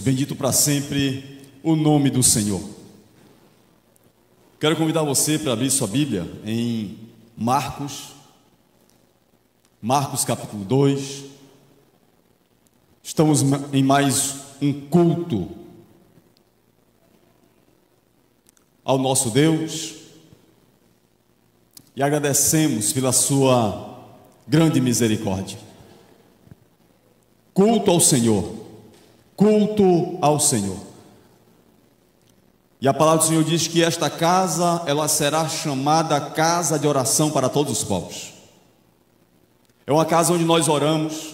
Bendito para sempre o nome do Senhor. Quero convidar você para abrir sua Bíblia em Marcos capítulo 2. Estamos em mais um culto ao nosso Deus e agradecemos pela sua grande misericórdia. Culto ao Senhor. Culto ao Senhor. E a palavra do Senhor diz que esta casa, ela será chamada casa de oração para todos os povos. É uma casa onde nós oramos,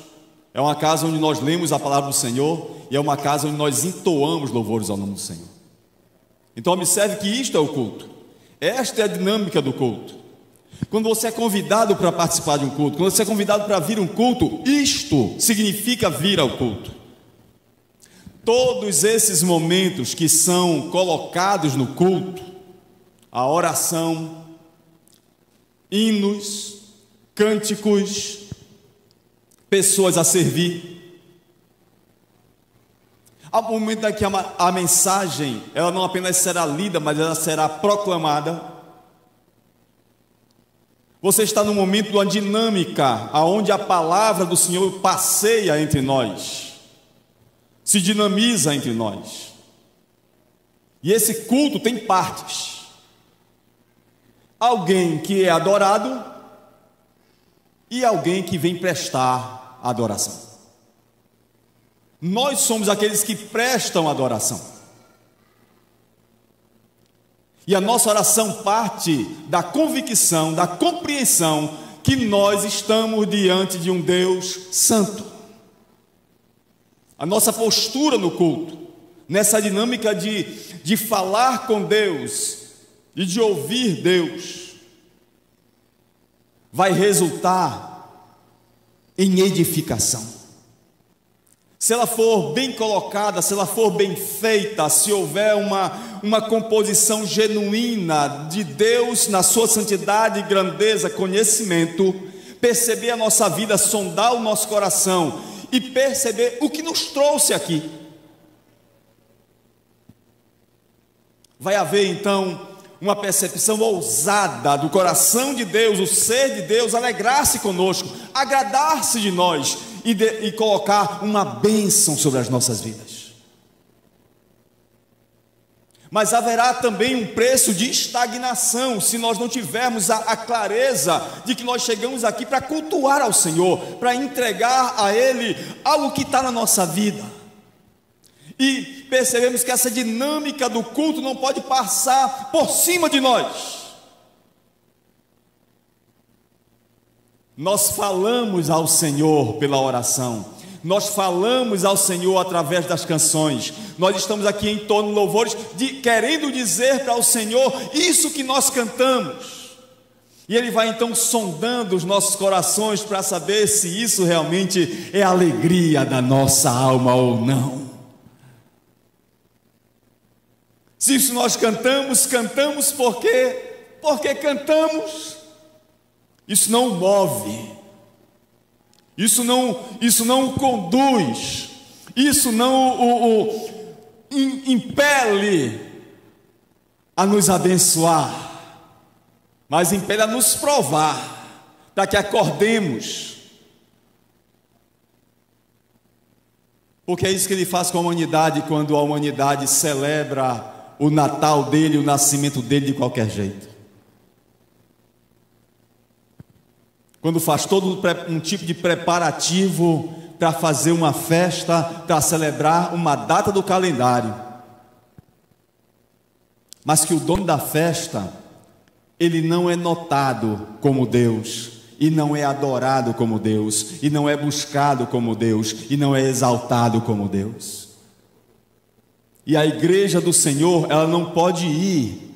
é uma casa onde nós lemos a palavra do Senhor, e é uma casa onde nós entoamos louvores ao nome do Senhor. Então observe que isto é o culto. Esta é a dinâmica do culto. Quando você é convidado para participar de um culto, quando você é convidado para vir a um culto, isto significa vir ao culto. Todos esses momentos que são colocados no culto, a oração, hinos, cânticos, pessoas a servir. Há um momento em que a mensagem, ela não apenas será lida, mas ela será proclamada. Você está num momento de uma dinâmica, onde a palavra do Senhor passeia entre nós, se dinamiza entre nós. E esse culto tem partes. Alguém que é adorado e alguém que vem prestar adoração. Nós somos aqueles que prestam adoração. E a nossa oração parte da convicção, da compreensão que nós estamos diante de um Deus santo. A nossa postura no culto, nessa dinâmica de falar com Deus e de ouvir Deus, vai resultar em edificação. Se ela for bem colocada, se ela for bem feita, se houver uma composição genuína de Deus na sua santidade, grandeza, conhecimento, perceber a nossa vida, sondar o nosso coração e perceber o que nos trouxe aqui. Vai haver então uma percepção ousada do coração de Deus, o ser de Deus, alegrar-se conosco, agradar-se de nós e colocar uma bênção sobre as nossas vidas. Mas haverá também um preço de estagnação, se nós não tivermos a clareza de que nós chegamos aqui para cultuar ao Senhor, para entregar a Ele algo que está na nossa vida. E percebemos que essa dinâmica do culto não pode passar por cima de nós. Nós falamos ao Senhor pela oração. Nós falamos ao Senhor através das canções. Nós estamos aqui em torno de louvores, querendo dizer para o Senhor isso que nós cantamos. E Ele vai então sondando os nossos corações para saber se isso realmente é a alegria da nossa alma ou não. Se isso nós cantamos porque cantamos. Isso não o move. Isso não o conduz, isso não o impele a nos abençoar, mas impele a nos provar, para que acordemos, porque é isso que Ele faz com a humanidade, quando a humanidade celebra o Natal dele, o nascimento dele de qualquer jeito. Quando faz todo um tipo de preparativo para fazer uma festa, para celebrar uma data do calendário, mas que o dono da festa, ele não é notado como Deus, e não é adorado como Deus, e não é buscado como Deus, e não é exaltado como Deus. E a igreja do Senhor, ela não pode ir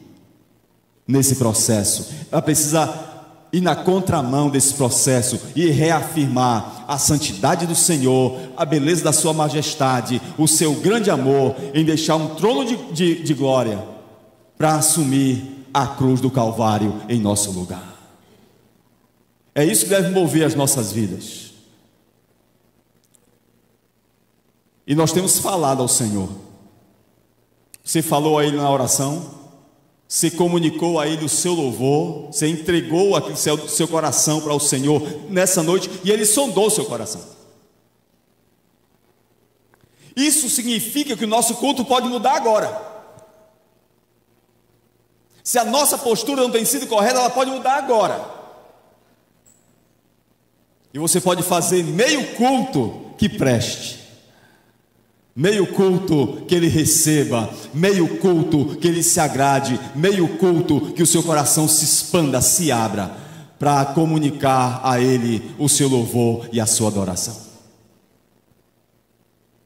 nesse processo, ela precisa ir na contramão desse processo e reafirmar a santidade do Senhor, a beleza da sua majestade, o seu grande amor em deixar um trono de glória para assumir a cruz do Calvário em nosso lugar. É isso que deve mover as nossas vidas. E nós temos falado ao Senhor. Você falou a Ele na oração, você comunicou a Ele o seu louvor, você entregou aquele seu coração para o Senhor nessa noite, e Ele sondou o seu coração. Isso significa que o nosso culto pode mudar agora. Se a nossa postura não tem sido correta, ela pode mudar agora. E você pode fazer meio culto que preste, meio culto que Ele receba, meio culto que Ele se agrade, meio culto que o seu coração se expanda, se abra, para comunicar a Ele o seu louvor e a sua adoração.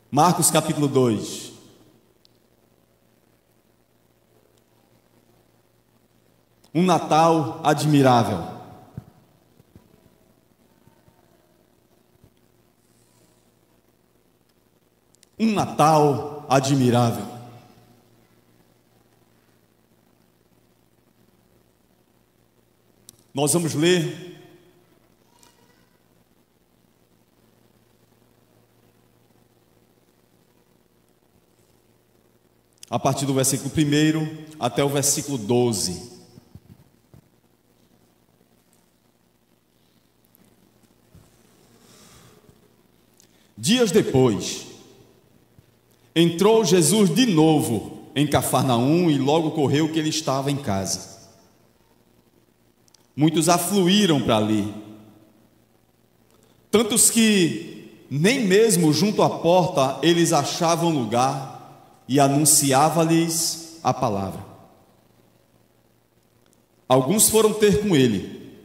Marcos capítulo 2. Um Natal admirável. Um Natal admirável. Nós vamos ler a partir do versículo 1 até o versículo 12. Dias depois, entrou Jesus de novo em Cafarnaum e logo correu que ele estava em casa. Muitos afluíram para ali, tantos que nem mesmo junto à porta eles achavam lugar, e anunciava-lhes a palavra. Alguns foram ter com ele,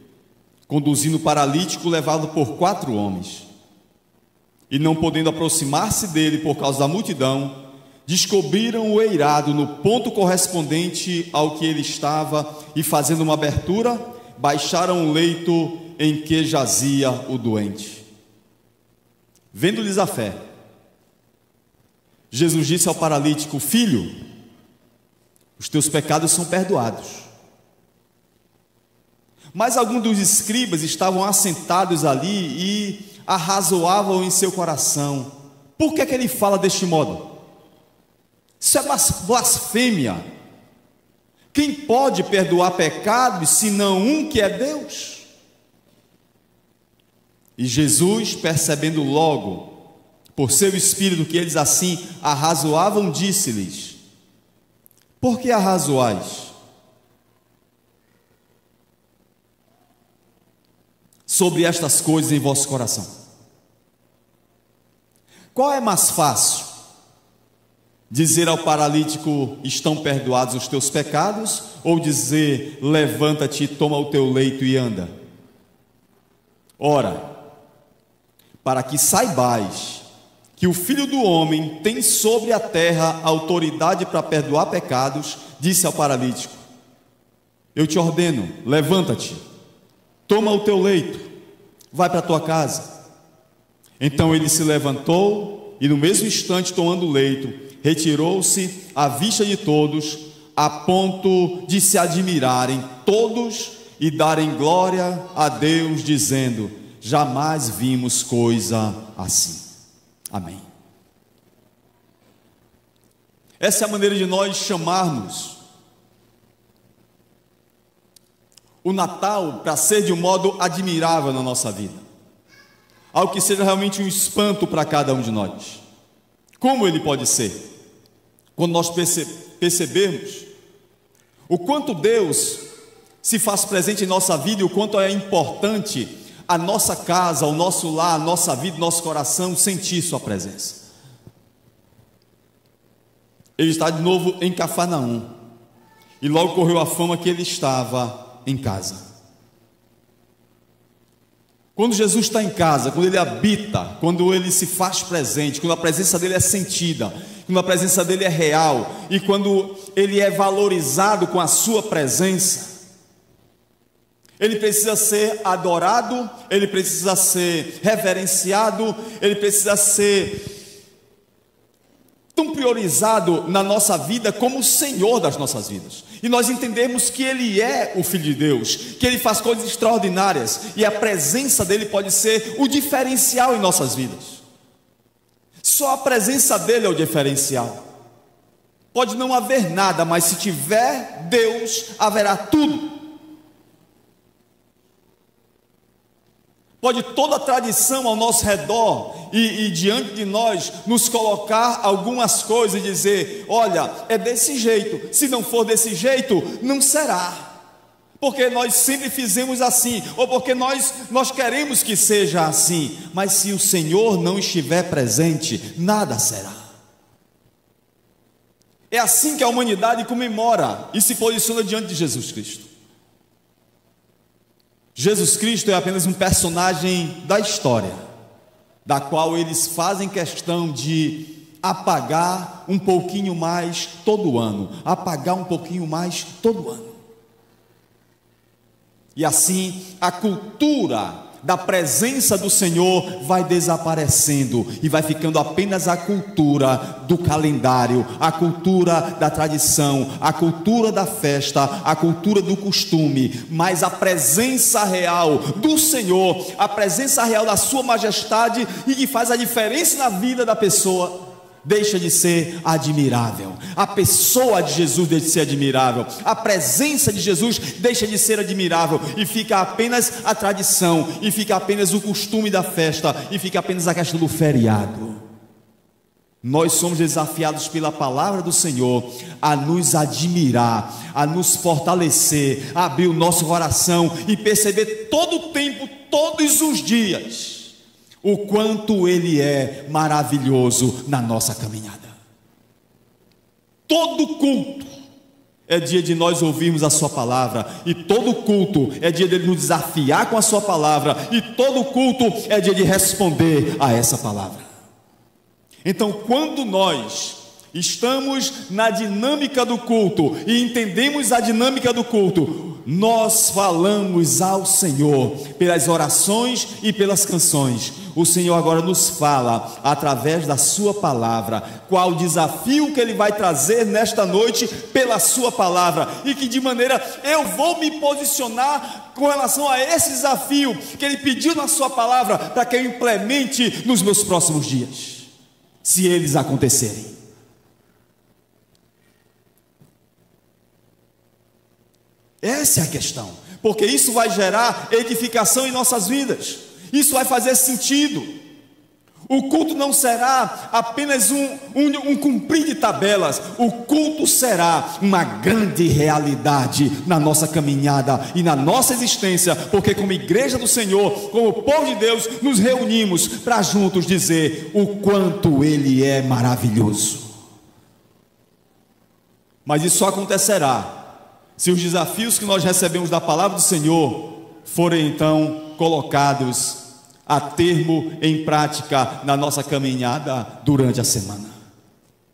conduzindo o paralítico levado por 4 homens. E não podendo aproximar-se dele por causa da multidão, descobriram o eirado no ponto correspondente ao que ele estava, e fazendo uma abertura, baixaram o leito em que jazia o doente. Vendo-lhes a fé, Jesus disse ao paralítico: filho, os teus pecados são perdoados. Mas alguns dos escribas estavam assentados ali e arrazoavam em seu coração: por que é que ele fala deste modo? Isso é blasfêmia. Quem pode perdoar pecados senão um que é Deus? E Jesus, percebendo logo por seu espírito que eles assim arrazoavam, disse-lhes: por que arrazoais sobre estas coisas em vosso coração? Qual é mais fácil? Dizer ao paralítico: estão perdoados os teus pecados? Ou dizer: levanta-te, toma o teu leito e anda? Ora, para que saibais que o Filho do Homem tem sobre a terra autoridade para perdoar pecados, disse ao paralítico: eu te ordeno, levanta-te, toma o teu leito, vai para a tua casa. Então ele se levantou e no mesmo instante, tomando o leito, retirou-se à vista de todos, a ponto de se admirarem todos e darem glória a Deus, dizendo: jamais vimos coisa assim. Amém. Essa é a maneira de nós chamarmos o Natal para ser de um modo admirável na nossa vida, algo que seja realmente um espanto para cada um de nós. Como ele pode ser? Quando nós percebermos o quanto Deus se faz presente em nossa vida e o quanto é importante a nossa casa, o nosso lar, a nossa vida, nosso coração sentir sua presença. Ele está de novo em Cafarnaum e logo correu a fama que ele estava em casa. Quando Jesus está em casa, quando ele habita, quando ele se faz presente, quando a presença dele é sentida, quando a presença dele é real e quando ele é valorizado com a sua presença, ele precisa ser adorado, ele precisa ser reverenciado, ele precisa ser tão priorizado na nossa vida como o Senhor das nossas vidas. E nós entendemos que Ele é o Filho de Deus, que Ele faz coisas extraordinárias, e a presença dEle pode ser o diferencial em nossas vidas. Só a presença dele é o diferencial. Pode não haver nada, mas se tiver Deus, haverá tudo. Pode toda a tradição ao nosso redor e diante de nós nos colocar algumas coisas e dizer: olha, é desse jeito, se não for desse jeito, não será. Porque nós sempre fizemos assim, ou porque nós queremos que seja assim. Mas se o Senhor não estiver presente, nada será. É assim que a humanidade comemora e se posiciona diante de Jesus Cristo. Jesus Cristo é apenas um personagem da história, da qual eles fazem questão de apagar um pouquinho mais todo ano, apagar um pouquinho mais todo ano. E assim a cultura da presença do Senhor vai desaparecendo e vai ficando apenas a cultura do calendário, a cultura da tradição, a cultura da festa, a cultura do costume. Mas a presença real do Senhor, a presença real da sua majestade, e que faz a diferença na vida da pessoa, deixa de ser admirável. A pessoa de Jesus deixa de ser admirável, a presença de Jesus deixa de ser admirável, e fica apenas a tradição, e fica apenas o costume da festa, e fica apenas a questão do feriado. Nós somos desafiados pela palavra do Senhor a nos admirar, a nos fortalecer, a abrir o nosso coração e perceber todo o tempo, todos os dias, o quanto Ele é maravilhoso na nossa caminhada. Todo culto é dia de nós ouvirmos a sua palavra, e todo culto é dia dele nos desafiar com a sua palavra, e todo culto é dia de responder a essa palavra. Então, quando nós estamos na dinâmica do culto e entendemos a dinâmica do culto, nós falamos ao Senhor pelas orações e pelas canções. O Senhor agora nos fala através da sua palavra qual o desafio que Ele vai trazer nesta noite pela sua palavra, e que de maneira eu vou me posicionar com relação a esse desafio que Ele pediu na sua palavra, para que eu implemente nos meus próximos dias, se eles acontecerem. Essa é a questão, porque isso vai gerar edificação em nossas vidas, isso vai fazer sentido. O culto não será apenas um cumprir de tabelas, o culto será uma grande realidade na nossa caminhada e na nossa existência, porque como igreja do Senhor, como povo de Deus, nos reunimos para juntos dizer o quanto Ele é maravilhoso. Mas isso só acontecerá se os desafios que nós recebemos da palavra do Senhor forem então colocados a termo em prática na nossa caminhada durante a semana.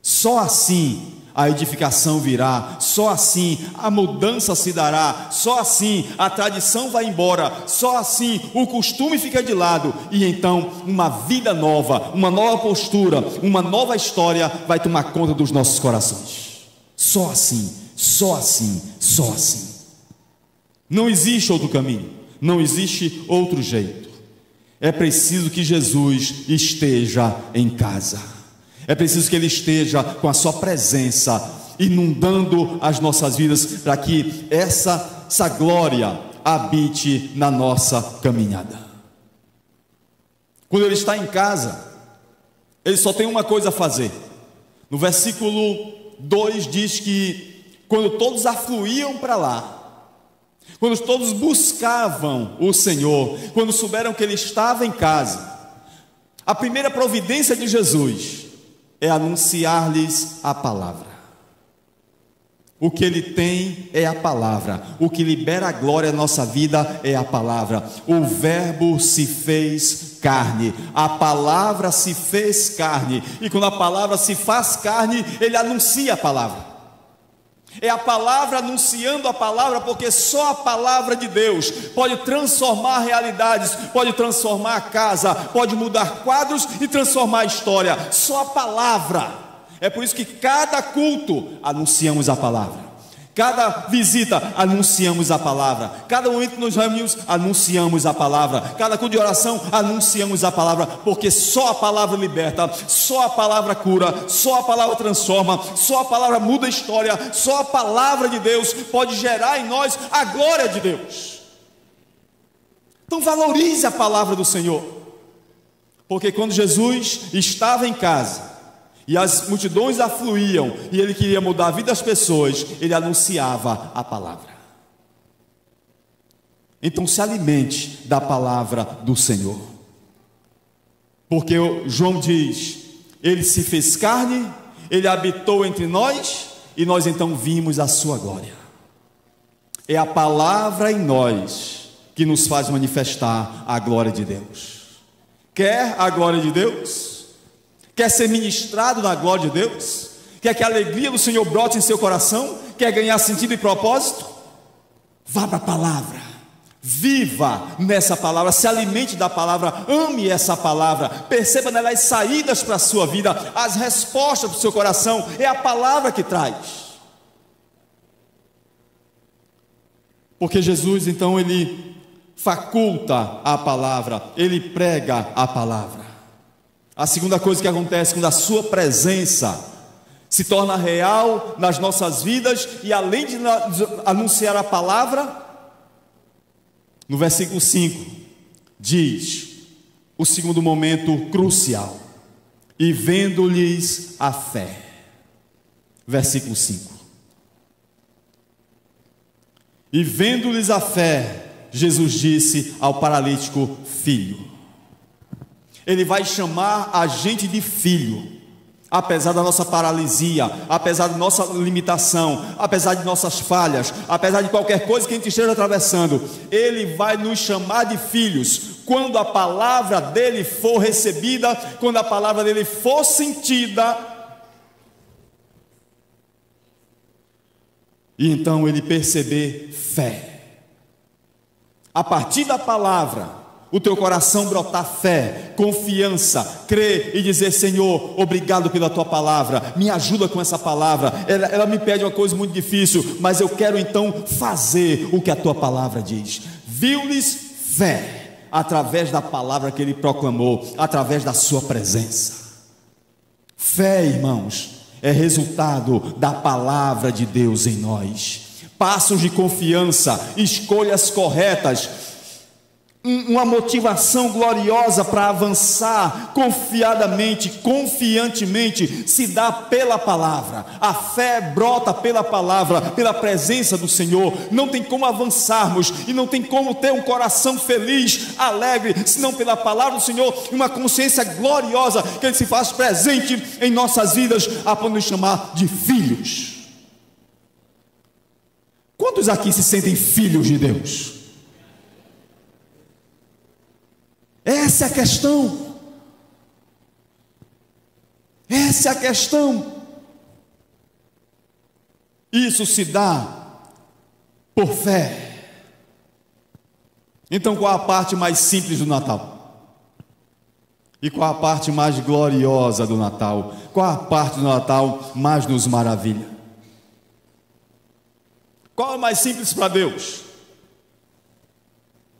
Só assim a edificação virá, só assim a mudança se dará, só assim a tradição vai embora, só assim o costume fica de lado, e então uma vida nova, uma nova postura, uma nova história vai tomar conta dos nossos corações. Só assim. Só assim, só assim. Não existe outro caminho, não existe outro jeito. É preciso que Jesus esteja em casa, é preciso que Ele esteja com a sua presença inundando as nossas vidas, para que essa glória habite na nossa caminhada. Quando Ele está em casa, Ele só tem uma coisa a fazer. No versículo 2 diz que quando todos afluíam para lá, quando todos buscavam o Senhor, quando souberam que Ele estava em casa, a primeira providência de Jesus é anunciar-lhes a palavra. O que Ele tem é a palavra, o que libera a glória na nossa vida é a palavra. O verbo se fez carne, a palavra se fez carne, e quando a palavra se faz carne, Ele anuncia a palavra. É a palavra anunciando a palavra, porque só a palavra de Deus pode transformar realidades, pode transformar a casa, pode mudar quadros e transformar a história. Só a palavra. É por isso que cada culto anunciamos a palavra, Cada visita, anunciamos a palavra. Cada momento que nos reunimos, anunciamos a palavra. Cada culto de oração, anunciamos a palavra. Porque só a palavra liberta, só a palavra cura, só a palavra transforma, só a palavra muda a história. Só a palavra de Deus pode gerar em nós a glória de Deus. Então valorize a palavra do Senhor. Porque quando Jesus estava em casa e as multidões afluíam, e ele queria mudar a vida das pessoas, ele anunciava a palavra. Então se alimente da palavra do Senhor. Porque João diz, ele se fez carne, ele habitou entre nós, e nós então vimos a sua glória. É a palavra em nós que nos faz manifestar a glória de Deus. Quer a glória de Deus? Quer ser ministrado na glória de Deus? Quer que a alegria do Senhor brote em seu coração? Quer ganhar sentido e propósito? Vá para a palavra, viva nessa palavra, se alimente da palavra, ame essa palavra, perceba nela as saídas para a sua vida, as respostas para o seu coração. É a palavra que traz. Porque Jesus então ele faculta a palavra, ele prega a palavra. A segunda coisa que acontece quando a sua presença se torna real nas nossas vidas, e além de anunciar a palavra, no versículo 5 diz o segundo momento crucial: e vendo-lhes a fé. Versículo 5. E vendo-lhes a fé, Jesus disse ao paralítico: filho. Ele vai chamar a gente de filho, apesar da nossa paralisia, apesar da nossa limitação, apesar de nossas falhas, apesar de qualquer coisa que a gente esteja atravessando. Ele vai nos chamar de filhos quando a palavra dele for recebida, quando a palavra dele for sentida. E então ele perceber fé. A partir da palavra, o teu coração brotar fé, confiança, crer e dizer: Senhor, obrigado pela tua palavra, me ajuda com essa palavra, ela me pede uma coisa muito difícil, mas eu quero então fazer o que a tua palavra diz. Viu-lhes fé, através da palavra que ele proclamou, através da sua presença. Fé, irmãos, é resultado da palavra de Deus em nós. Passos de confiança, escolhas corretas, uma motivação gloriosa para avançar confiadamente, confiantemente, se dá pela palavra. A fé brota pela palavra, pela presença do Senhor. Não tem como avançarmos e não tem como ter um coração feliz, alegre, senão pela palavra do Senhor, uma consciência gloriosa que Ele se faz presente em nossas vidas, a ponto de nos chamar de filhos. Quantos aqui se sentem filhos de Deus? Essa é a questão. Essa é a questão. Isso se dá por fé. Então, qual a parte mais simples do Natal? E qual a parte mais gloriosa do Natal? Qual a parte do Natal mais nos maravilha? Qual é mais simples para Deus?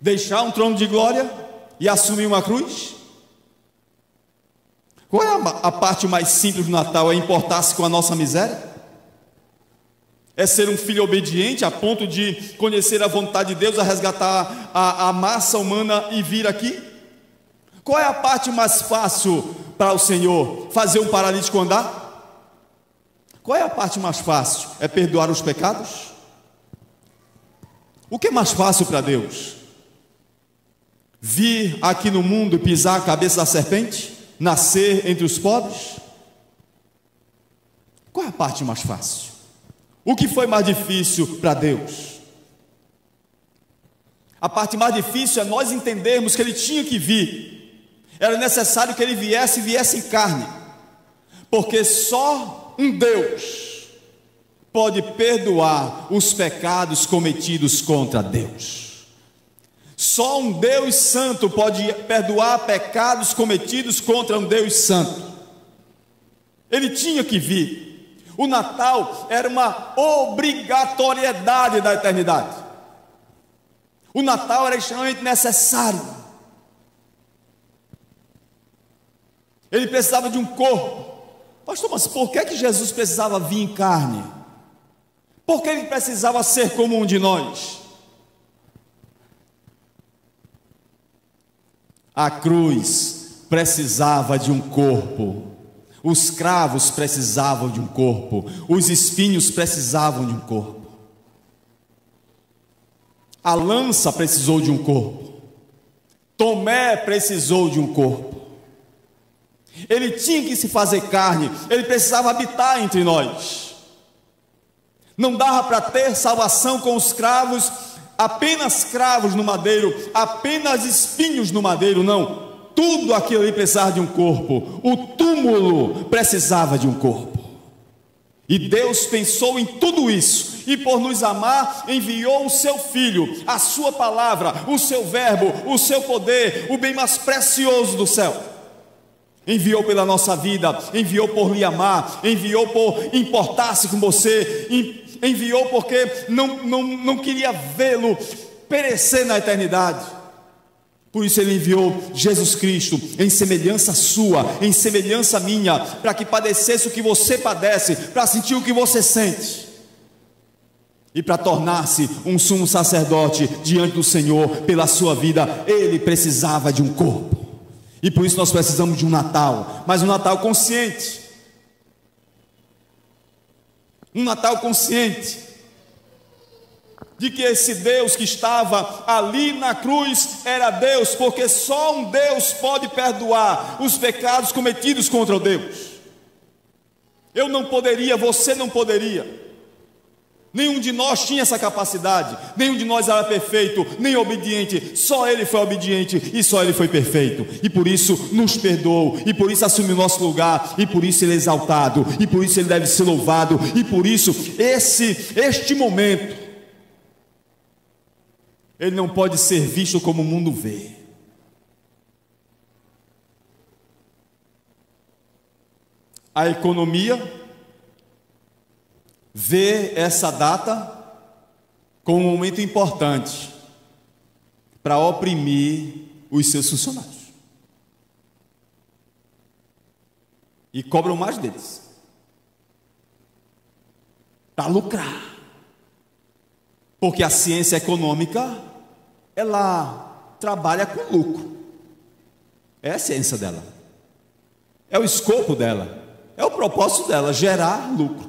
Deixar um trono de glória e assumir uma cruz? Qual é a parte mais simples do Natal? É importar-se com a nossa miséria? É ser um filho obediente a ponto de conhecer a vontade de Deus, a resgatar a massa humana e vir aqui? Qual é a parte mais fácil para o Senhor? Fazer um paralítico andar? Qual é a parte mais fácil? É perdoar os pecados? O que é mais fácil para Deus? Vir aqui no mundo e pisar a cabeça da serpente? Nascer entre os pobres? Qual é a parte mais fácil? O que foi mais difícil para Deus? A parte mais difícil é nós entendermos que Ele tinha que vir. Era necessário que Ele viesse em carne, porque só um Deus pode perdoar os pecados cometidos contra Deus. Só um Deus santo pode perdoar pecados cometidos contra um Deus santo. Ele tinha que vir. O Natal era uma obrigatoriedade da eternidade. O Natal era extremamente necessário. Ele precisava de um corpo. Pastor, mas por que Jesus precisava vir em carne? Por que ele precisava ser como um de nós? A cruz precisava de um corpo. Os cravos precisavam de um corpo. Os espinhos precisavam de um corpo. A lança precisou de um corpo. Tomé precisou de um corpo. Ele tinha que se fazer carne. Ele precisava habitar entre nós. Não dava para ter salvação com os cravos, apenas cravos no madeiro, apenas espinhos no madeiro, não. Tudo aquilo ali precisava de um corpo. O túmulo precisava de um corpo. E Deus pensou em tudo isso, e por nos amar, enviou o seu Filho, a sua palavra, o seu verbo, o seu poder, o bem mais precioso do céu. Enviou pela nossa vida, enviou por lhe amar, enviou por importar-se com você, enviou porque não queria vê-lo perecer na eternidade. Por isso ele enviou Jesus Cristo em semelhança sua, em semelhança minha, para que padecesse o que você padece, para sentir o que você sente, e para tornar-se um sumo sacerdote diante do Senhor pela sua vida. Ele precisava de um corpo, e por isso nós precisamos de um Natal, mas um Natal consciente. Um Natal consciente de que esse Deus que estava ali na cruz era Deus, porque só um Deus pode perdoar os pecados cometidos contra o Deus. Eu não poderia, você não poderia. Nenhum de nós tinha essa capacidade. Nenhum de nós era perfeito, nem obediente. Só Ele foi obediente e só Ele foi perfeito. E por isso nos perdoou, e por isso assumiu o nosso lugar, e por isso Ele é exaltado, e por isso Ele deve ser louvado. E por isso este momento, ele não pode ser visto como o mundo vê. A economia vê essa data como um momento importante para oprimir os seus funcionários. E cobram mais deles, para lucrar. Porque a ciência econômica, ela trabalha com lucro. É a ciência dela, é o escopo dela, é o propósito dela, gerar lucro.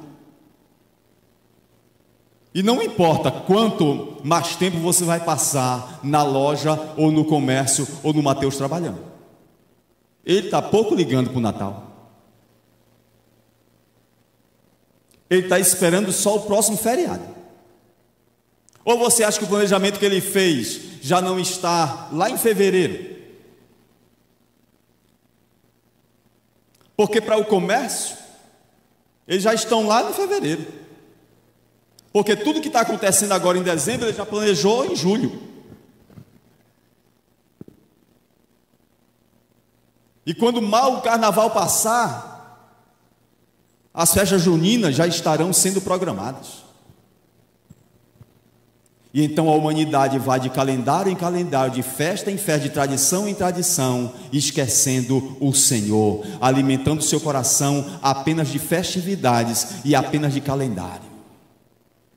E não importa quanto mais tempo você vai passar na loja, ou no comércio, ou no Mateus trabalhando. Ele está pouco ligando para o Natal. Ele está esperando só o próximo feriado. Ou você acha que o planejamento que ele fez já não está lá em fevereiro? Porque para o comércio, eles já estão lá em fevereiro. Porque tudo que está acontecendo agora em dezembro, ele já planejou em julho. E quando mal o carnaval passar, as festas juninas já estarão sendo programadas. E então a humanidade vai de calendário em calendário, de festa em festa, de tradição em tradição, esquecendo o Senhor, alimentando seu coração apenas de festividades e apenas de calendário.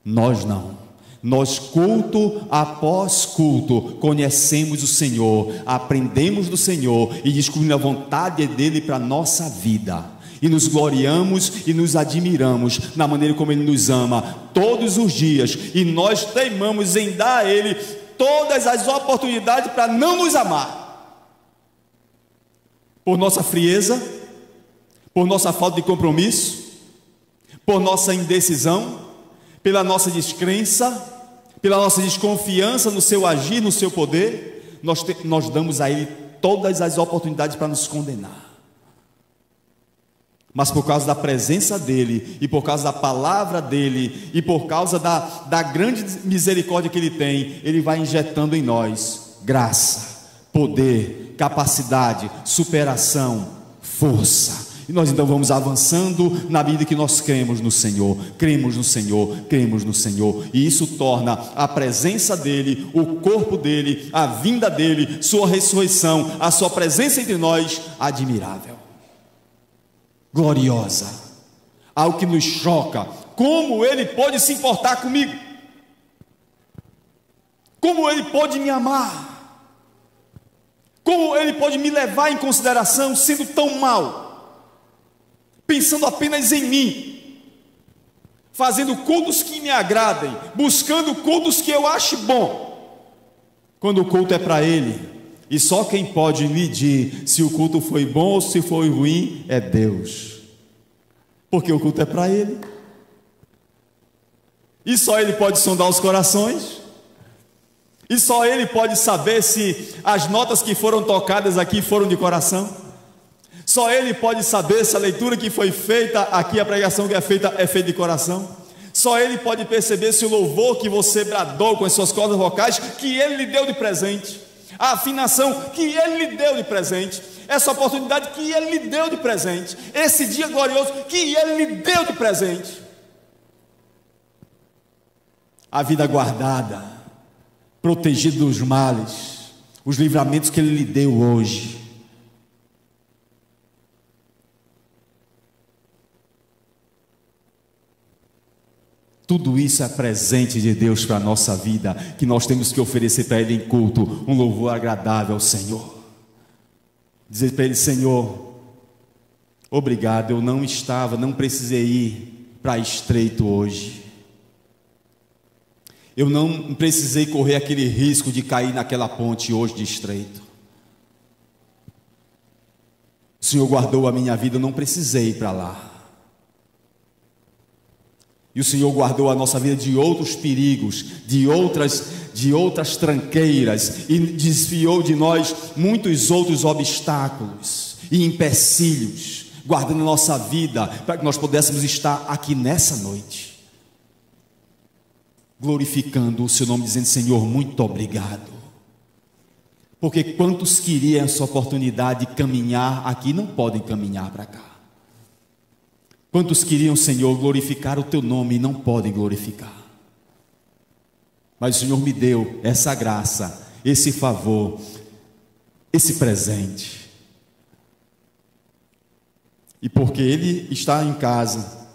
Nós não. Nós, culto após culto, conhecemos o Senhor, aprendemos do Senhor e descobrimos a vontade dele para a nossa vida. E nos gloriamos e nos admiramos na maneira como Ele nos ama todos os dias. E nós teimamos em dar a Ele todas as oportunidades para não nos amar. Por nossa frieza, por nossa falta de compromisso, por nossa indecisão, pela nossa descrença, pela nossa desconfiança no seu agir, no seu poder, nós damos a Ele todas as oportunidades para nos condenar. Mas por causa da presença dEle, e por causa da palavra dEle, e por causa da grande misericórdia que Ele tem, Ele vai injetando em nós graça, poder, capacidade, superação, força. E nós então vamos avançando na medida que nós cremos no Senhor, cremos no Senhor, cremos no Senhor, e isso torna a presença dEle, o corpo dEle, a vinda dEle, sua ressurreição, a sua presença entre nós, admirável, gloriosa, algo que nos choca. Como Ele pode se importar comigo? Como Ele pode me amar? Como Ele pode me levar em consideração sendo tão mau, pensando apenas em mim, fazendo cultos que me agradem, buscando cultos que eu ache bom, quando o culto é para Ele, e só quem pode medir se o culto foi bom ou se foi ruim é Deus, porque o culto é para Ele, e só Ele pode sondar os corações, e só Ele pode saber se as notas que foram tocadas aqui foram de coração. Só Ele pode saber se a leitura que foi feita aqui, a pregação que é feita de coração. Só Ele pode perceber se o louvor que você bradou com as suas cordas vocais, que Ele lhe deu de presente, a afinação que Ele lhe deu de presente, essa oportunidade que Ele lhe deu de presente, esse dia glorioso que Ele lhe deu de presente, a vida guardada, protegido dos males, os livramentos que Ele lhe deu hoje. Tudo isso é presente de Deus para a nossa vida, que nós temos que oferecer para Ele em culto, um louvor agradável ao Senhor. Dizer para Ele: Senhor, obrigado, eu não precisei ir para Estreito hoje. Eu não precisei correr aquele risco de cair naquela ponte hoje de Estreito. O Senhor guardou a minha vida, eu não precisei ir para lá. E o Senhor guardou a nossa vida de outros perigos, de outras tranqueiras, e desviou de nós muitos outros obstáculos e empecilhos, guardando a nossa vida, para que nós pudéssemos estar aqui nessa noite, glorificando o seu nome, dizendo: Senhor, muito obrigado, porque quantos queriam essa oportunidade de caminhar aqui, não podem caminhar para cá. Quantos queriam, Senhor, glorificar o teu nome e não podem glorificar, mas o Senhor me deu essa graça, esse favor, esse presente, e porque Ele está em casa,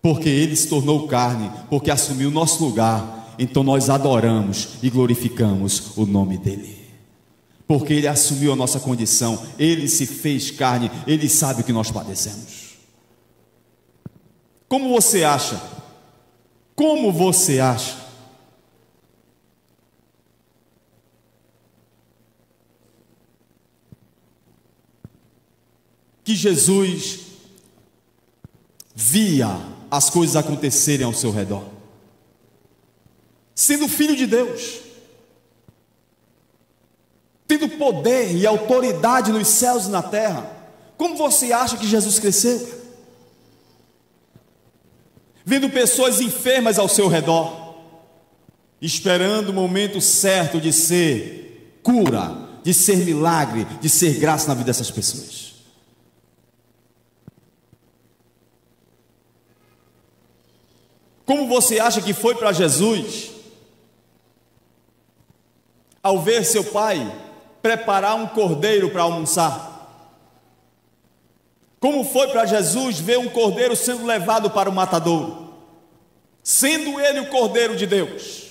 porque Ele se tornou carne, porque assumiu o nosso lugar, então nós adoramos e glorificamos o nome dEle, porque Ele assumiu a nossa condição, Ele se fez carne, Ele sabe o que nós padecemos. Como você acha que Jesus via as coisas acontecerem ao seu redor, sendo filho de Deus, tendo poder e autoridade nos céus e na terra? Como você acha que Jesus cresceu? Vendo pessoas enfermas ao seu redor, esperando o momento certo de ser cura, de ser milagre, de ser graça na vida dessas pessoas. Como você acha que foi para Jesus, ao ver seu pai preparar um cordeiro para almoçar? Como foi para Jesus ver um cordeiro sendo levado para o matadouro, sendo ele o cordeiro de Deus?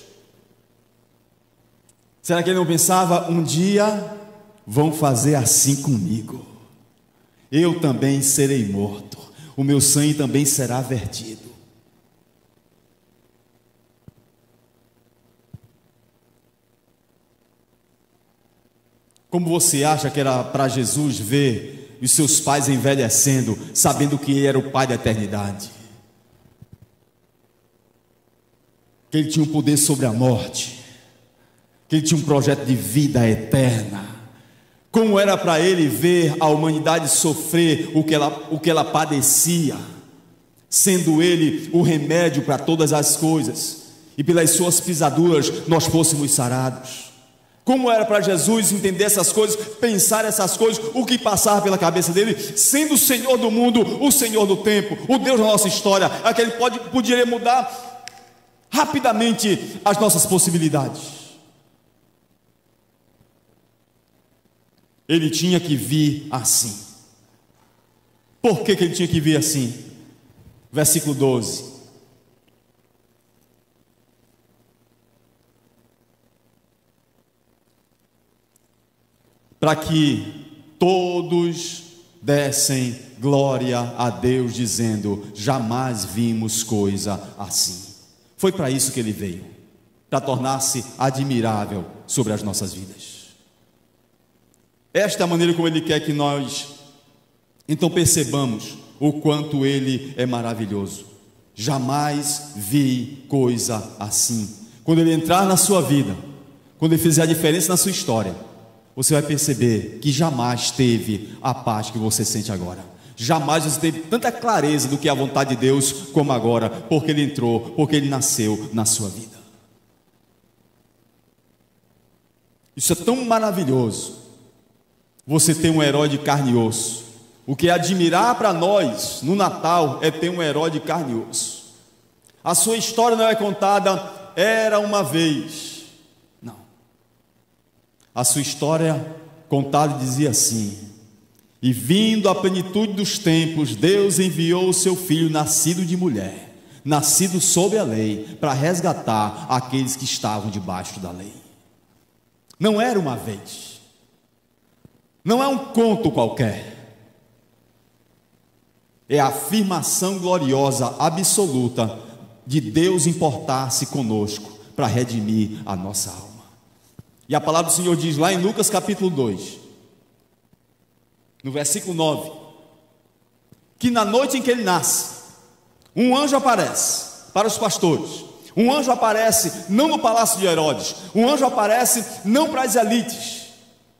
Será que ele não pensava: um dia vão fazer assim comigo, eu também serei morto, o meu sangue também será vertido? Como você acha que era para Jesus ver os seus pais envelhecendo, sabendo que Ele era o Pai da eternidade, que Ele tinha um poder sobre a morte, que Ele tinha um projeto de vida eterna? Como era para Ele ver a humanidade sofrer o que ela padecia, sendo Ele o remédio para todas as coisas, e pelas suas pisaduras nós fôssemos sarados? Como era para Jesus entender essas coisas, pensar essas coisas, o que passava pela cabeça dele, sendo o Senhor do mundo, o Senhor do tempo, o Deus da nossa história, aquele que poderia mudar rapidamente as nossas possibilidades. Ele tinha que vir assim. Por que ele tinha que vir assim? Versículo 12. Para que todos dessem glória a Deus, dizendo: jamais vimos coisa assim. Foi para isso que ele veio, para tornar-se admirável sobre as nossas vidas. Esta é a maneira como ele quer que nós então percebamos o quanto ele é maravilhoso. Jamais vi coisa assim. Quando ele entrar na sua vida, quando ele fizer a diferença na sua história, você vai perceber que jamais teve a paz que você sente agora. Jamais você teve tanta clareza do que é a vontade de Deus como agora, porque ele entrou, porque ele nasceu na sua vida. Isso é tão maravilhoso. Você tem um herói de carne e osso. O que é admirar para nós no Natal é ter um herói de carne e osso. A sua história não é contada, era uma vez. A sua história contada dizia assim: e vindo a plenitude dos tempos, Deus enviou o seu filho nascido de mulher, nascido sob a lei, para resgatar aqueles que estavam debaixo da lei. Não era uma vez, não é um conto qualquer, é a afirmação gloriosa, absoluta, de Deus importar-se conosco para redimir a nossa alma. E a palavra do Senhor diz lá em Lucas capítulo 2, no versículo 9, que na noite em que ele nasce, um anjo aparece para os pastores. Um anjo aparece não no palácio de Herodes, um anjo aparece não para as elites,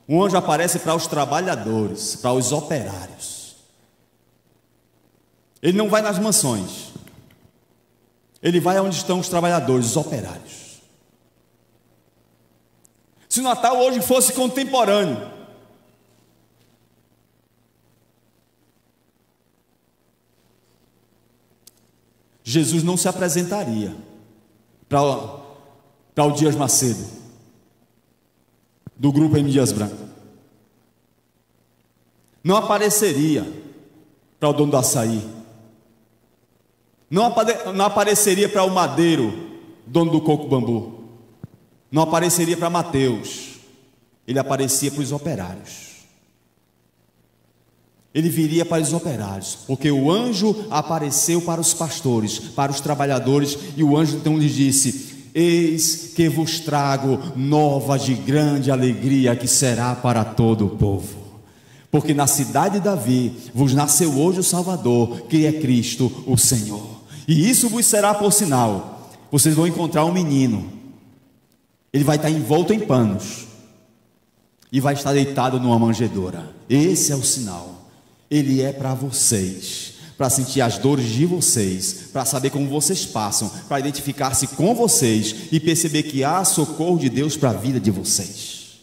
um anjo aparece para os trabalhadores, para os operários. Ele não vai nas mansões, ele vai onde estão os trabalhadores, os operários. Se o Natal hoje fosse contemporâneo, Jesus não se apresentaria para o Dias Macedo, do grupo M. Dias Branco. Não apareceria para o dono do açaí. Não apareceria para o Madeiro, dono do coco bambu. Não apareceria para Mateus. Ele aparecia para os operários. Ele viria para os operários, porque o anjo apareceu para os pastores, para os trabalhadores, e o anjo então lhes disse: eis que vos trago novas de grande alegria, que será para todo o povo. Porque na cidade de Davi vos nasceu hoje o Salvador, que é Cristo o Senhor. E isso vos será por sinal: vocês vão encontrar um menino. Ele vai estar envolto em panos e vai estar deitado numa manjedoura. Esse é o sinal. Ele é para vocês, para sentir as dores de vocês, para saber como vocês passam, para identificar-se com vocês e perceber que há socorro de Deus para a vida de vocês.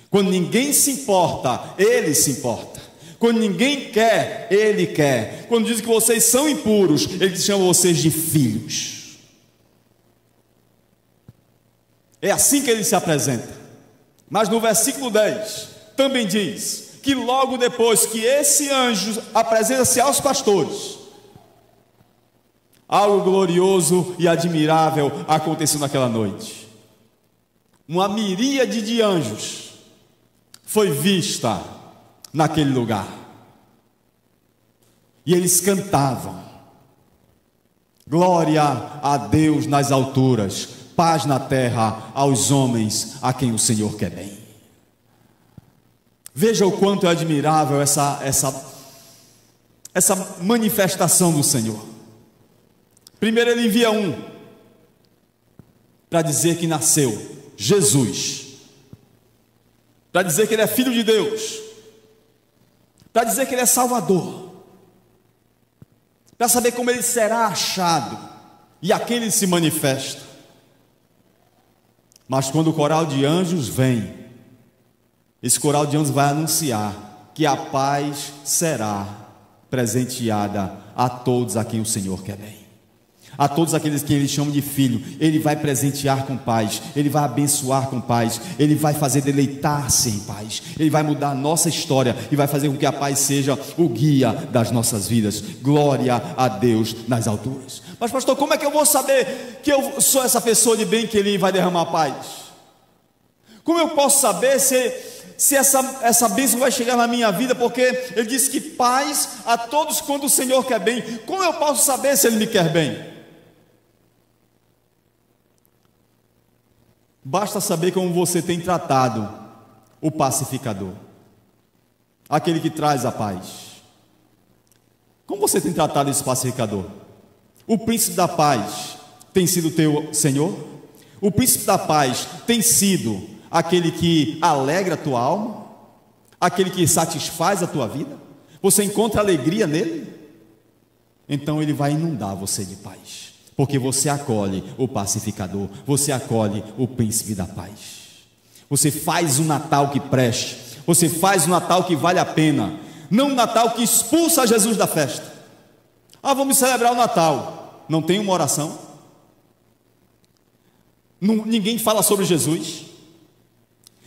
Quando ninguém se importa, Ele se importa. Quando ninguém quer, Ele quer. Quando diz que vocês são impuros, Ele chama vocês de filhos. É assim que Ele se apresenta. Mas no versículo 10 também diz que logo depois que esse anjo apresenta-se aos pastores, algo glorioso e admirável aconteceu naquela noite. Uma miríade de anjos foi vista naquele lugar, e eles cantavam: glória a Deus nas alturas, paz na terra aos homens a quem o Senhor quer bem. Veja o quanto é admirável essa manifestação do Senhor. Primeiro Ele envia um para dizer que nasceu Jesus, para dizer que Ele é Filho de Deus, para dizer que Ele é Salvador, para saber como Ele será achado, e aquele se manifesta. Mas quando o coral de anjos vem esse coral de anjos vai anunciar que a paz será presenteada a todos a quem o Senhor quer bem. A todos aqueles que Ele chama de filho, Ele vai presentear com paz, Ele vai abençoar com paz, Ele vai fazer deleitar-se em paz, Ele vai mudar a nossa história e vai fazer com que a paz seja o guia das nossas vidas. Glória a Deus nas alturas. Mas pastor, como é que eu vou saber que eu sou essa pessoa de bem que Ele vai derramar paz? Como eu posso saber se essa bênção vai chegar na minha vida? Porque Ele disse que paz a todos quando o Senhor quer bem. Como eu posso saber se Ele me quer bem? Basta saber como você tem tratado o pacificador, aquele que traz a paz. Como você tem tratado esse pacificador? O príncipe da paz tem sido teu Senhor? O príncipe da paz tem sido aquele que alegra a tua alma? Aquele que satisfaz a tua vida? Você encontra alegria nele? Então ele vai inundar você de paz, porque você acolhe o pacificador, você acolhe o príncipe da paz. Você faz um Natal que preste, você faz um Natal que vale a pena, não um Natal que expulsa Jesus da festa. Vamos celebrar o Natal, não tem uma oração, ninguém fala sobre Jesus,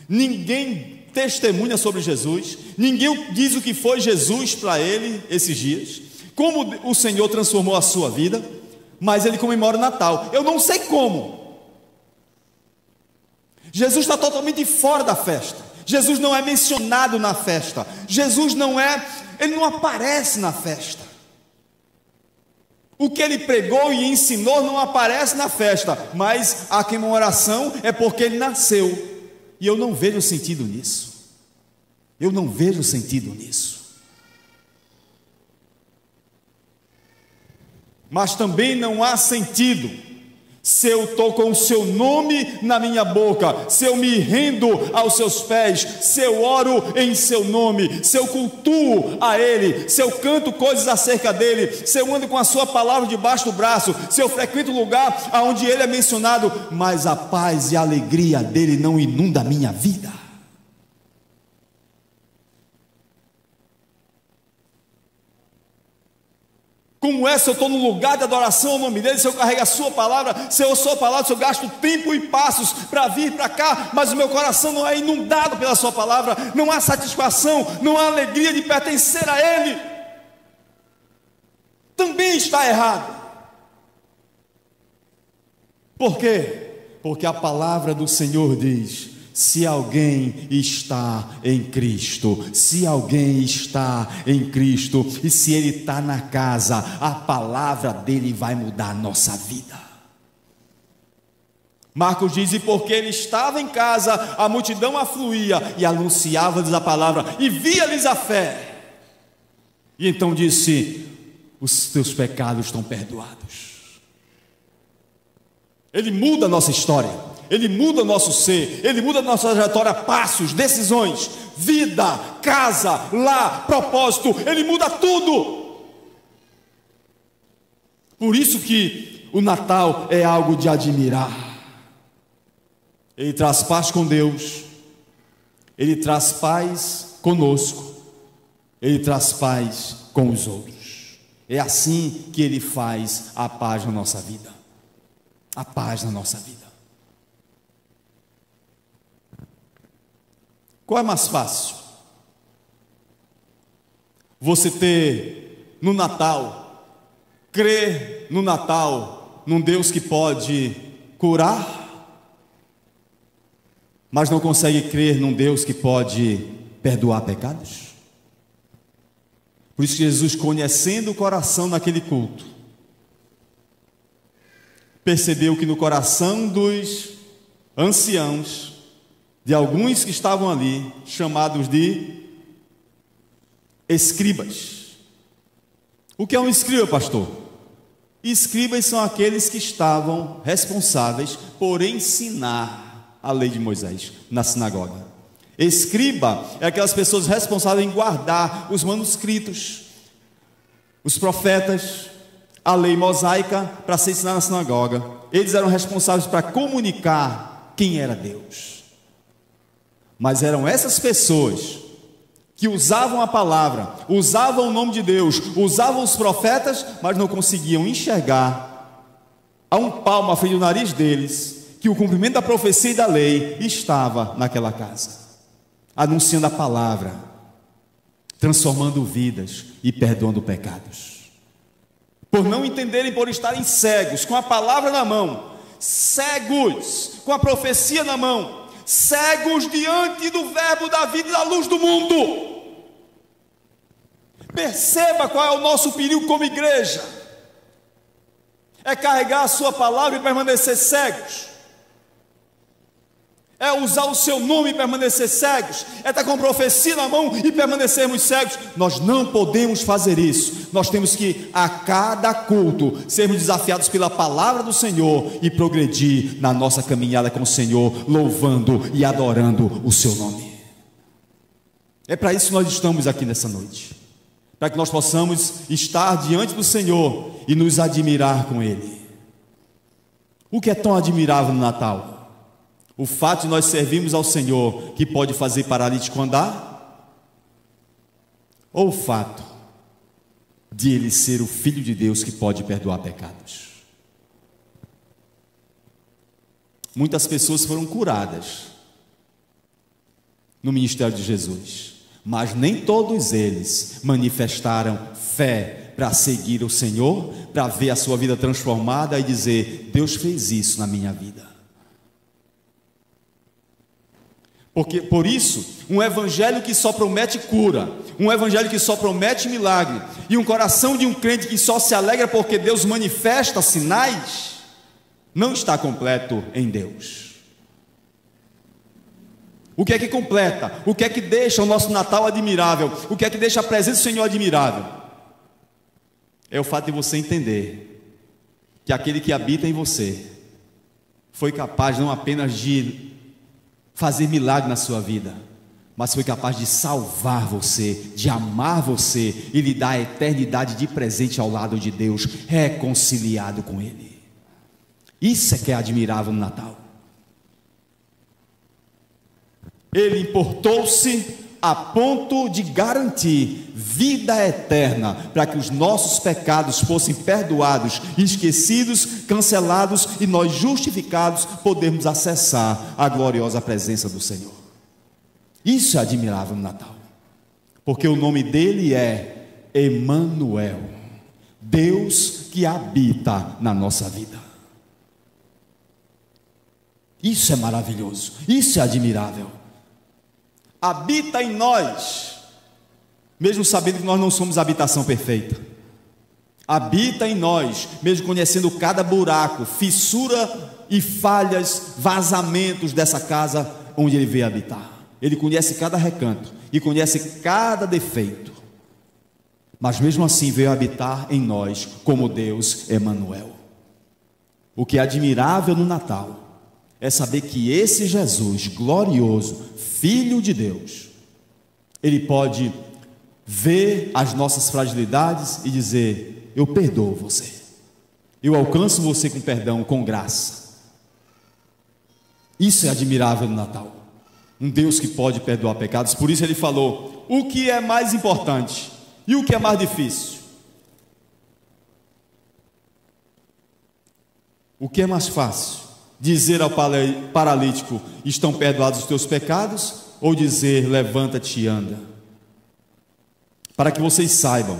ninguém testemunha sobre Jesus, ninguém diz o que foi Jesus para ele esses dias, como o Senhor transformou a sua vida, mas ele comemora o Natal. Eu não sei como. Jesus está totalmente fora da festa. Jesus não é mencionado na festa. Ele não aparece na festa. O que ele pregou e ensinou não aparece na festa, mas a comemoração é porque ele nasceu. E eu não vejo sentido nisso. Eu não vejo sentido nisso. Mas também não há sentido se eu estou com o seu nome na minha boca, se eu me rendo aos seus pés, se eu oro em seu nome, se eu cultuo a Ele, se eu canto coisas acerca dEle, se eu ando com a sua palavra debaixo do braço, se eu frequento o lugar onde Ele é mencionado, mas a paz e a alegria dEle não inunda a minha vida. Como é se eu estou no lugar de adoração ao nome dele, se eu carrego a sua palavra, se eu ouço a palavra, se eu gasto tempo e passos para vir para cá, mas o meu coração não é inundado pela sua palavra, não há satisfação, não há alegria de pertencer a ele, também está errado. Por quê? Porque a palavra do Senhor diz: se alguém está em Cristo, se alguém está em Cristo, e se ele está na casa, a palavra dele vai mudar a nossa vida. Marcos diz: e porque ele estava em casa, a multidão afluía e anunciava-lhes a palavra, e via-lhes a fé. E então disse: os teus pecados estão perdoados. Ele muda a nossa história. Ele muda o nosso ser, Ele muda a nossa trajetória, passos, decisões, vida, casa, lar, propósito, Ele muda tudo. Por isso que o Natal é algo de admirar. Ele traz paz com Deus, Ele traz paz conosco, Ele traz paz com os outros. É assim que Ele faz a paz na nossa vida. A paz na nossa vida. Qual é mais fácil? Você ter no Natal, crer no Natal, num Deus que pode curar, mas não consegue crer num Deus que pode perdoar pecados? Por isso que Jesus, conhecendo o coração naquele culto, percebeu que no coração dos anciãos, de alguns que estavam ali, chamados de escribas. O que é um escriba, pastor? Escribas são aqueles que estavam responsáveis por ensinar a lei de Moisés na sinagoga. Escriba é aquelas pessoas responsáveis em guardar os manuscritos, os profetas, a lei mosaica para ser ensinada na sinagoga. Eles eram responsáveis para comunicar quem era Deus. Mas eram essas pessoas que usavam a palavra, usavam o nome de Deus, usavam os profetas, mas não conseguiam enxergar a um palmo à frente do nariz deles que o cumprimento da profecia e da lei estava naquela casa, anunciando a palavra, transformando vidas e perdoando pecados. Por não entenderem, por estarem cegos, com a palavra na mão, cegos, com a profecia na mão, cegos diante do verbo da vida e da luz do mundo. Perceba qual é o nosso perigo como igreja: é carregar a sua palavra e permanecer cegos, é usar o seu nome e permanecer cegos, é estar com profecia na mão e permanecermos cegos. Nós não podemos fazer isso. Nós temos que, a cada culto, sermos desafiados pela palavra do Senhor e progredir na nossa caminhada com o Senhor, louvando e adorando o seu nome. É para isso que nós estamos aqui nessa noite, para que nós possamos estar diante do Senhor e nos admirar com Ele. O que é tão admirável no Natal? O fato de nós servirmos ao Senhor, que pode fazer paralítico andar? Ou o fato de Ele ser o Filho de Deus que pode perdoar pecados? Muitas pessoas foram curadas no ministério de Jesus, mas nem todos eles manifestaram fé para seguir o Senhor, para ver a sua vida transformada e dizer: Deus fez isso na minha vida. Porque, por isso, um evangelho que só promete cura, um evangelho que só promete milagre, e um coração de um crente que só se alegra porque Deus manifesta sinais, não está completo em Deus. O que é que completa? O que é que deixa o nosso Natal admirável? O que é que deixa a presença do Senhor admirável? É o fato de você entender que aquele que habita em você foi capaz não apenas de fazer milagre na sua vida, mas foi capaz de salvar você, de amar você e lhe dar a eternidade de presente ao lado de Deus, reconciliado com Ele. Isso é que é admirável no Natal. Ele importou-se a ponto de garantir vida eterna, para que os nossos pecados fossem perdoados, esquecidos, cancelados, e nós, justificados, podermos acessar a gloriosa presença do Senhor. Isso é admirável no Natal, porque o nome dele é Emanuel, Deus que habita na nossa vida. Isso é maravilhoso, isso é admirável. Habita em nós, mesmo sabendo que nós não somos a habitação perfeita. Habita em nós, mesmo conhecendo cada buraco, fissura e falhas, vazamentos dessa casa onde Ele veio habitar. Ele conhece cada recanto e conhece cada defeito, mas mesmo assim veio habitar em nós como Deus Emanuel. O que é admirável no Natal é saber que esse Jesus glorioso, Filho de Deus, Ele pode ver as nossas fragilidades e dizer: eu perdoo você, eu alcanço você com perdão, com graça. Isso é admirável no Natal, um Deus que pode perdoar pecados. Por isso Ele falou: o que é mais importante e o que é mais difícil? O que é mais fácil? Dizer ao paralítico: estão perdoados os teus pecados? Ou dizer: levanta-te e anda? Para que vocês saibam,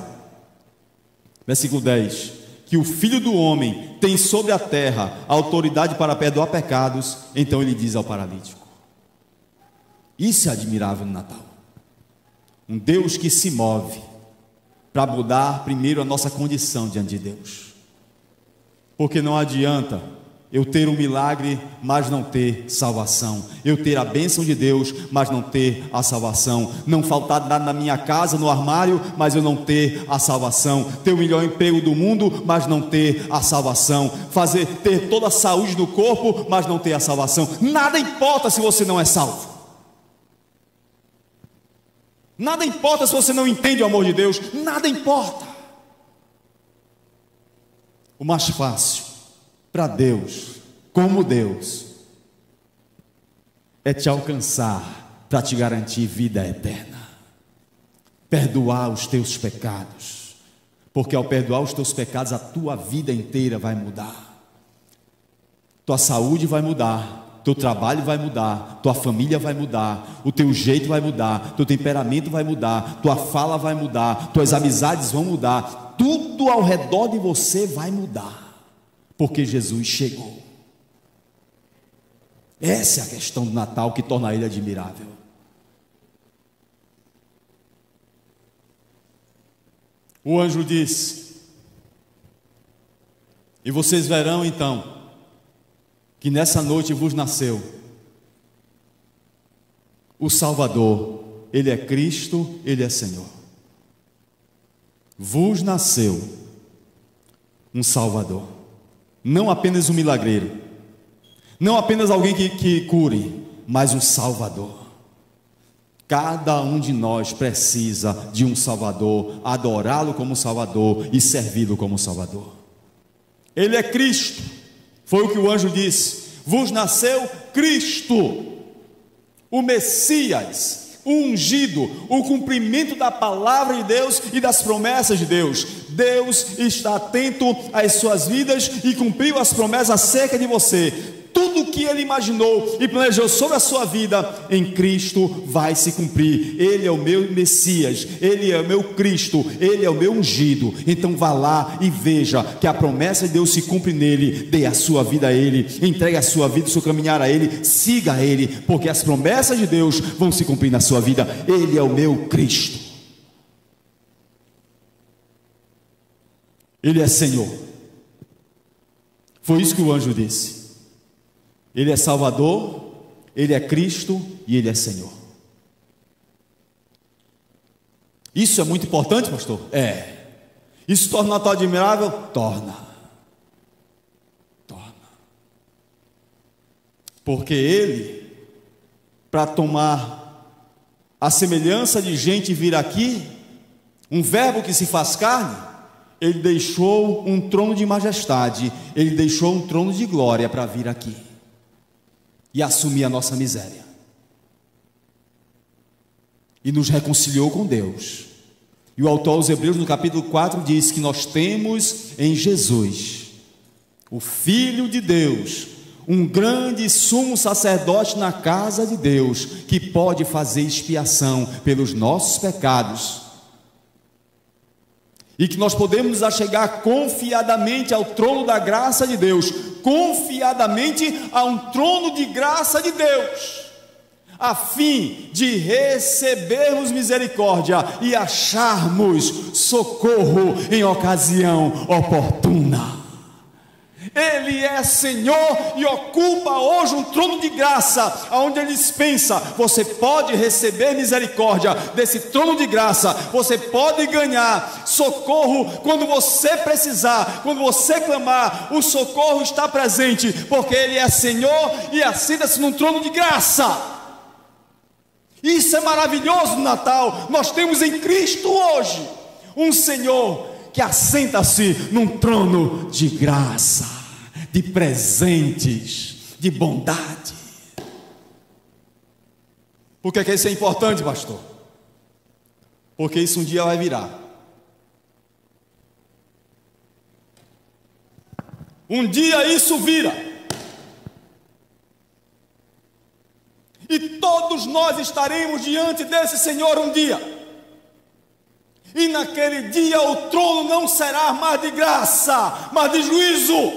versículo 10, que o Filho do Homem tem sobre a terra a autoridade para perdoar pecados. Então Ele diz ao paralítico. Isso é admirável no Natal, um Deus que se move para mudar primeiro a nossa condição diante de Deus, porque não adianta eu ter um milagre, mas não ter salvação. Eu ter a bênção de Deus, mas não ter a salvação. Não faltar nada na minha casa, no armário, mas eu não ter a salvação. Ter o melhor emprego do mundo, mas não ter a salvação. Ter toda a saúde do corpo, mas não ter a salvação. Nada importa se você não é salvo. Nada importa se você não entende o amor de Deus. Nada importa. O mais fácil para Deus, como Deus, é te alcançar para te garantir vida eterna, perdoar os teus pecados, porque ao perdoar os teus pecados, a tua vida inteira vai mudar, tua saúde vai mudar, teu trabalho vai mudar, tua família vai mudar, o teu jeito vai mudar, teu temperamento vai mudar, tua fala vai mudar, tuas amizades vão mudar, tudo ao redor de você vai mudar, porque Jesus chegou. Essa é a questão do Natal que torna ele admirável. O anjo disse: e vocês verão então que nessa noite vos nasceu o Salvador, ele é Cristo, ele é Senhor. Vos nasceu um Salvador, não apenas um milagreiro, não apenas alguém que cure, mas um Salvador. Cada um de nós precisa de um Salvador, adorá-lo como Salvador e servi-lo como Salvador. Ele é Cristo, foi o que o anjo disse: vos nasceu Cristo, o Messias, o ungido, o cumprimento da palavra de Deus e das promessas de Deus. Deus está atento às suas vidas e cumpriu as promessas acerca de você. Tudo o que ele imaginou e planejou sobre a sua vida, em Cristo vai se cumprir. Ele é o meu Messias, ele é o meu Cristo, ele é o meu ungido. Então vá lá e veja que a promessa de Deus se cumpre nele. Dê a sua vida a ele, entregue a sua vida, o seu caminhar a ele, siga a ele, porque as promessas de Deus vão se cumprir na sua vida. Ele é o meu Cristo, ele é Senhor. Foi isso que o anjo disse. Ele é Salvador, ele é Cristo e ele é Senhor. Isso é muito importante, pastor? É. Isso torna o Natal admirável? Torna. Porque ele, para tomar a semelhança de gente e vir aqui, um verbo que se faz carne, ele deixou um trono de majestade, ele deixou um trono de glória para vir aqui e assumir a nossa miséria, e nos reconciliou com Deus. E o autor aos Hebreus, no capítulo 4, diz que nós temos em Jesus, o Filho de Deus, um grande sumo sacerdote na casa de Deus, que pode fazer expiação pelos nossos pecados, e que nós podemos nos achegar confiadamente ao trono da graça de Deus, confiadamente a um trono de graça de Deus, a fim de recebermos misericórdia e acharmos socorro em ocasião oportuna. Ele é Senhor e ocupa hoje um trono de graça, onde ele dispensa. Você pode receber misericórdia desse trono de graça, você pode ganhar socorro quando você precisar, quando você clamar, o socorro está presente, porque ele é Senhor e assenta-se num trono de graça. Isso é maravilhoso no Natal. Nós temos em Cristo hoje um Senhor que assenta-se num trono de graça, de presentes, de bondade. Por que isso é importante, pastor? Porque isso um dia vai virar. Um dia isso vira. E todos nós estaremos diante desse Senhor um dia. E naquele dia o trono não será mais de graça, mas de juízo.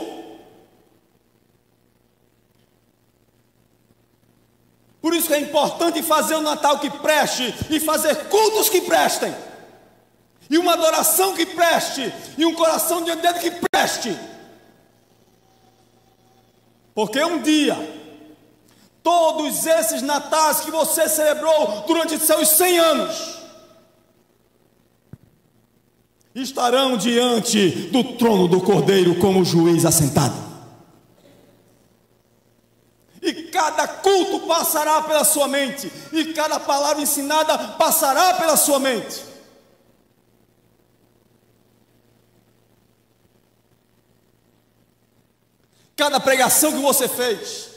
Por isso que é importante fazer um Natal que preste, e fazer cultos que prestem, e uma adoração que preste, e um coração diante dele que preste. Porque um dia, todos esses natais que você celebrou durante seus 100 anos, estarão diante do trono do Cordeiro como juiz assentado. E cada culto passará pela sua mente, e cada palavra ensinada passará pela sua mente. Cada pregação que você fez,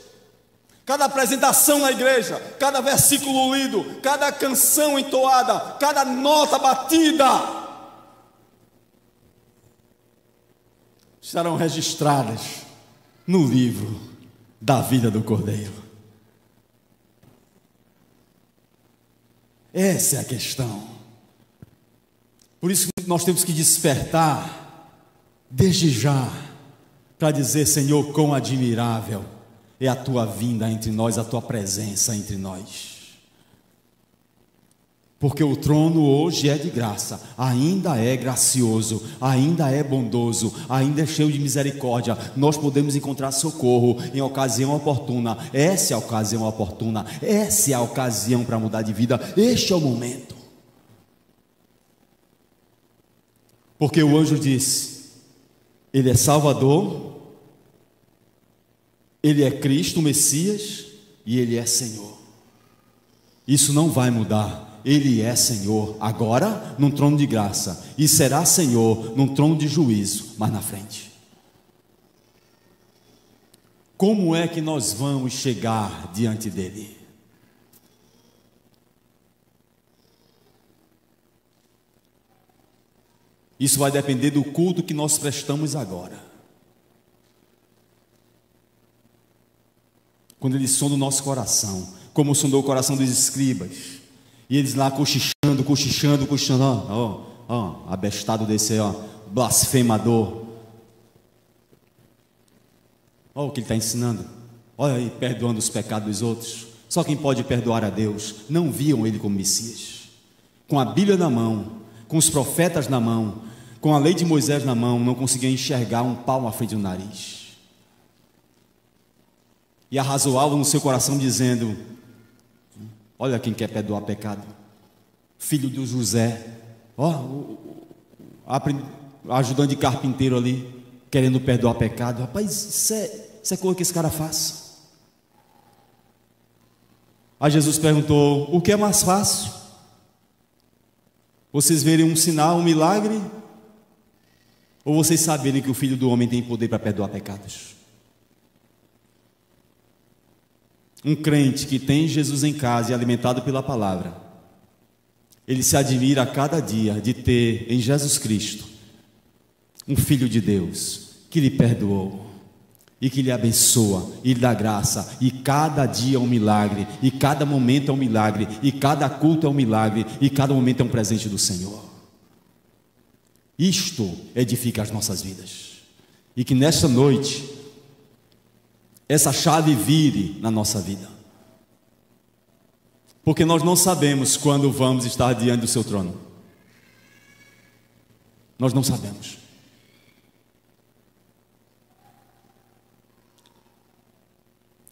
cada apresentação na igreja, cada versículo lido, cada canção entoada, cada nota batida, estarão registradas no livro da vida do Cordeiro. Essa é a questão. Por isso nós temos que despertar desde já, para dizer: Senhor, quão admirável é a tua vinda entre nós, a tua presença entre nós. Porque o trono hoje é de graça, ainda é gracioso, ainda é bondoso, ainda é cheio de misericórdia. Nós podemos encontrar socorro em ocasião oportuna. Essa é a ocasião oportuna, essa é a ocasião para mudar de vida. Este é o momento. Porque o anjo disse: Ele é Salvador, Ele é Cristo, o Messias, e Ele é Senhor. Isso não vai mudar. Ele é Senhor agora num trono de graça, e será Senhor num trono de juízo mais na frente. Como é que nós vamos chegar diante dele? Isso vai depender do culto que nós prestamos agora. Quando ele sonda o nosso coração, como sondou o coração dos escribas, e eles lá cochichando, abestado desse aí, blasfemador. Olha o que ele está ensinando. Olha aí, perdoando os pecados dos outros. Só quem pode perdoar a Deus. Não viam ele como Messias. Com a Bíblia na mão, com os profetas na mão, com a lei de Moisés na mão, não conseguiam enxergar um palmo à frente do nariz. E arrazoavam no seu coração dizendo: olha quem quer perdoar pecado, filho do José, ajudante de carpinteiro ali, querendo perdoar pecado. Rapaz, isso é coisa que esse cara faz. Aí Jesus perguntou: o que é mais fácil? Vocês verem um sinal, um milagre, ou vocês saberem que o Filho do Homem tem poder para perdoar pecados? Um crente que tem Jesus em casa e alimentado pela palavra, ele se admira a cada dia de ter em Jesus Cristo um Filho de Deus que lhe perdoou e que lhe abençoa e lhe dá graça, e cada dia é um milagre, e cada momento é um milagre, e cada culto é um milagre, e cada momento é um presente do Senhor. Isto edifica as nossas vidas, e que nesta noite essa chave vire na nossa vida, porque nós não sabemos quando vamos estar diante do seu trono. Nós não sabemos.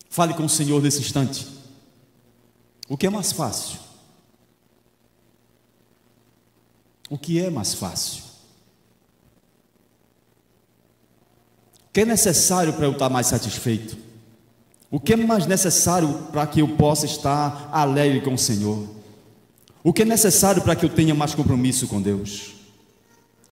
Fale com o Senhor nesse instante. O que é mais fácil? O que é mais fácil? O que é necessário para eu estar mais satisfeito? O que é mais necessário para que eu possa estar alegre com o Senhor? O que é necessário para que eu tenha mais compromisso com Deus?